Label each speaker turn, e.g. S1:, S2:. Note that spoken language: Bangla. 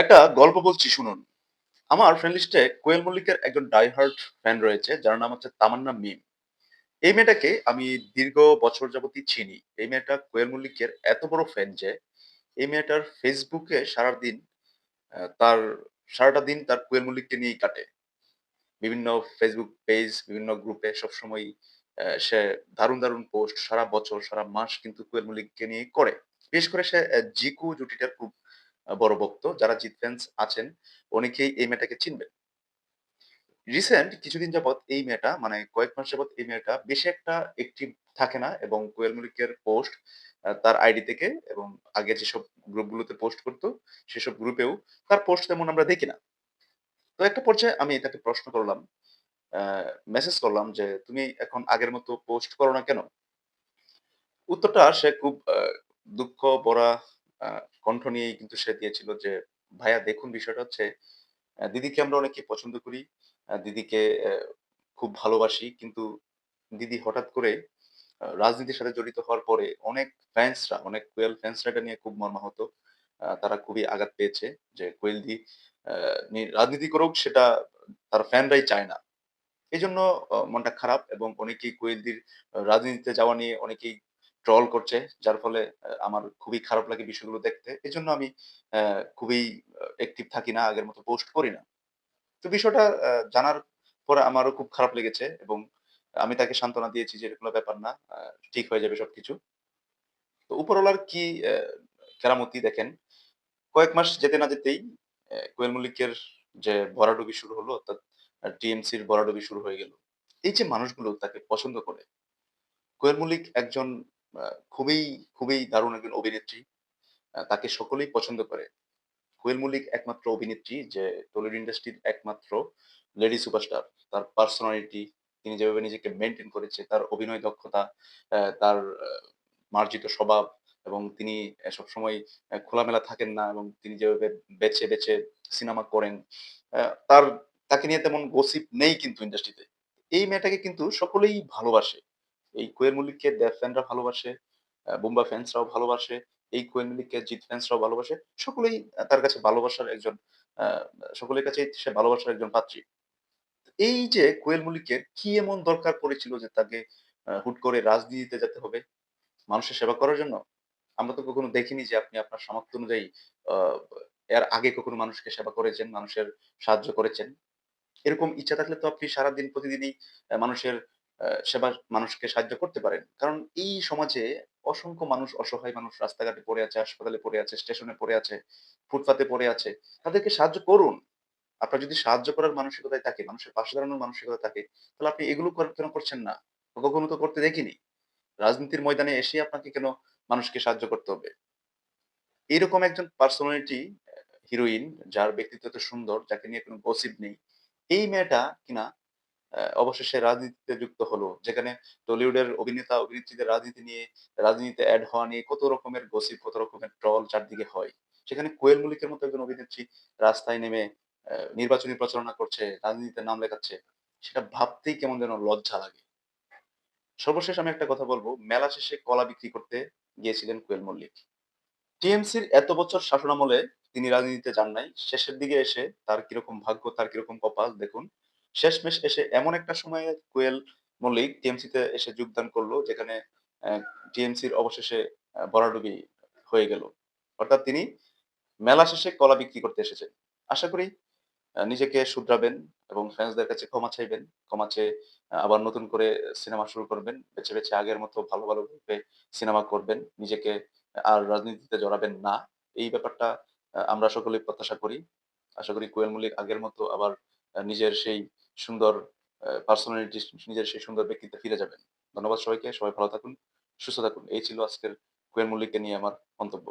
S1: একটা গল্প বলছি শুনুন। আমার ফ্রেন্ড লিস্টে কোয়েল মল্লিকের একজন ডাই হার্ড ফ্যান রয়েছে যার নাম হচ্ছে তামান্না মিম। এই মেয়েটাকে আমি দীর্ঘ বছর যাবতই চিনি। এই মেয়েটা কোয়েল মল্লিকের এত বড় ফ্যান যে এই মেয়েটার ফেসবুকে তার সারাটা দিন তার কোয়েল মল্লিককে নিয়েই কাটে। বিভিন্ন ফেসবুক পেজ, বিভিন্ন গ্রুপে সবসময়ই সে দারুণ পোস্ট সারা বছর, সারা মাস কিন্তু কোয়েল মল্লিককে নিয়েই করে। বিশেষ করে সে জিকু জুটিটার খুব বড় ভক্ত। যারা জিত ফ্যান্স আছেন অনেকেই এই মেয়েটাকে চিনবেন। রিসেন্ট কিছুদিন যাবৎ এই মেয়েটা মানে কয়েক মাস যাবৎ এই মেয়েটা বেশি একটা অ্যাক্টিভ থাকে না এবং কোয়েল মল্লিকের পোস্ট তার আইডি থেকে এবং আগে যেসব গ্রুপগুলোতে পোস্ট করত, সেসব গ্রুপেও তার পোস্ট তেমন আমরা দেখি না। তো একটা পর্যায়ে আমি তাকে প্রশ্ন করলাম, আ মেসেজ করলাম যে, "তুমি এখন আগের মতো পোস্ট করো না কেন?" উত্তরটা সে খুব দুঃখ ভরা আ কণ্ঠ নিয়েই কিন্তু সে দিয়েছিল যে, "ভাইয়া দেখুন বিষয়টা হচ্ছে দিদিকে আমরা অনেকে পছন্দ করি। দিদিকে খুব ভালোবাসি। কিন্তু দিদি হঠাৎ করে রাজনীতির সাথে জড়িত হওয়ার পরে অনেক কোয়েল ফ্যান্সরা এটা নিয়ে খুব মর্মাহত। তারা খুবই আঘাত পেয়েছে যে কোয়েলদি আ রাজনীতি করুক সেটা তার ফ্যানরাই চায় না। এজন্য মনটা খারাপ এবং অনেকেই কোয়েলদির রাজনীতিতে যাওয়া নিয়ে অনেকেই ট্রল করছে। যার ফলে আমার খুবই খারাপ লাগে বিষয়গুলো দেখতে। এজন্য আমি অ্যা খুবই অ্যাক্টিভ থাকি না, আগের মতো পোস্ট করি না। তো বিষয়টা জানার পরে আমারও খুব খারাপ লেগেছে এবং আমি তাকে সান্ত্বনা দিয়েছি যে, "এরকম ব্যাপার না। ঠিক হয়ে যাবে সবকিছু।" তো উপরওয়ালার কি কেরামতি দেখেন। কয়েক মাস যেতে না যেতেই কোয়েল মল্লিকের যে ভরাডুবি শুরু হলো অর্থাৎ টিএমসির ভরাডুবি শুরু হয়ে গেল। এই যে মানুষগুলো তাকে পছন্দ করে, কোয়েল মল্লিক একজন আ খুবই, খুবই দারুণ একজন অভিনেত্রী। তাকে সকলেই পছন্দ করে। কোয়েল মল্লিক একমাত্র অভিনেত্রী যে টলিউড ইন্ডাস্ট্রির একমাত্র লেডি সুপারস্টার। তার পার্সোনালিটি, তিনি যেভাবে নিজেকে মেইনটেইন করেছে, তার অভিনয় দক্ষতা, তার মার্জিত স্বভাব এবং তিনি সবসময় খোলামেলা থাকেন না এবং তিনি যেভাবে বেছে সিনেমা করেন, আ তার তাকে নিয়ে তেমন গসিপ নেই কিন্তু ইন্ডাস্ট্রিতে। এই মেয়েটাকে কিন্তু সকলেই ভালোবাসে। এই কোয়েল মল্লিককে দেব ফ্যানরা ভালোবাসে, বুম্বা ফ্যান্সরাও ভালোবাসে। এই কোয়েল মল্লিককে জিত ফ্যান্সরাও ভালোবাসে। সকলেই তার কাছে ভালোবাসার একজন আ সকলের কাছেই সে ভালোবাসার একজন পাত্রী। এই যে কোয়েল মল্লিকের কি এমন দরকার পড়েছিল যে তাকে হুট করে রাজনীতিতে যেতে হবে মানুষের সেবা করার জন্য? আমরা তো কখনো দেখিনি যে আপনি আপনার সামর্থ্য অনুযায়ী আ এর আগে কখনো মানুষকে সেবা করেছেন, মানুষের সাহায্য করেছেন। এরকম ইচ্ছা থাকলে তো আপনি সারাদিন প্রতিদিনই মানুষের মানুষকে সাহায্য করতে পারেন। কারণ এই সমাজে অসংখ্য মানুষ, অসহায় মানুষ রাস্তাঘাটে পড়ে আছে, হাসপাতালে পড়ে আছে, স্টেশনে পড়ে আছে, ফুটপাতে পড়ে আছে। তাদেরকে সাহায্য করুন। আপনার যদি সাহায্য করার মানসিকতায় থাকে, মানুষের পাশে দাঁড়ানোর মানসিকতা থাকে, তাহলে আপনি এগুলো কেন করছেন না? কখনো তো করতে দেখিনি। রাজনীতির ময়দানে এসে আপনাকে কেন মানুষকে সাহায্য করতে হবে? এরকম একজন পার্সোনালিটি হিরোইন যার ব্যক্তিত্ব এত সুন্দর, যাকে নিয়ে কোন গসিপ নেই। এই মেয়েটা কিনা অবশেষে রাজনীতিতে যুক্ত হলো। যেখানে টলিউডের অভিনেতা-অভিনেত্রীদের রাজনীতিতে এড হওয়া নিয়ে কত রকমের গসিপ, কত রকমের ট্রল চারদিকে হয়। সেখানে কোয়েল মল্লিকের মতো একজন অভিনেত্রী রাস্তায় নেমে নির্বাচনী প্রচারণা করছে, রাজনীতিতে নাম লেখাচ্ছে। সেটা ভাবতেই কেমন যেন লজ্জা লাগে। সর্বশেষ আমি একটা কথা বলব, মেলা শেষে কলা বিক্রি করতে গিয়েছিলেন কোয়েল মল্লিক। টিএমসির এত বছর শাসনামলে তিনি রাজনীতিতে যান নাই। শেষের দিকে এসে তার কিরকম ভাগ্য, তার কিরকম কপাল দেখুন। শেষমেশ এসে এমন একটা সময়ে কোয়েল মল্লিক টিএমসিতে এসে যোগদান করল যেখানে অ্যা টিএমসির অবশেষে ভরাডুবি হয়ে গেল। অর্থাৎ তিনি মেলা শেষে কলা বিক্রি করতে এসেছেন। আশা করি নিজেকে শুধরাবেন এবং ফ্যান্সদের কাছে ক্ষমা চাইবেন। ক্ষমা চেয়ে আবার নতুন করে সিনেমা শুরু করবেন। বেছে আগের মতো ভালো রূপে সিনেমা করবেন। নিজেকে আর রাজনীতিতে জড়াবেন না। এই ব্যাপারটা আমরা সকলেই প্রত্যাশা করি। আশা করি কোয়েল মল্লিক আগের মতো আবার নিজের সেই সুন্দর পার্সোনালিটি নিজের সেই সুন্দর ব্যক্তিত্বে ফিরে যাবেন। ধন্যবাদ সবাইকে। সবাই ভালো থাকুন, সুস্থ থাকুন। এই ছিল আজকের কোয়েল মল্লিককে নিয়ে আমার মন্তব্য।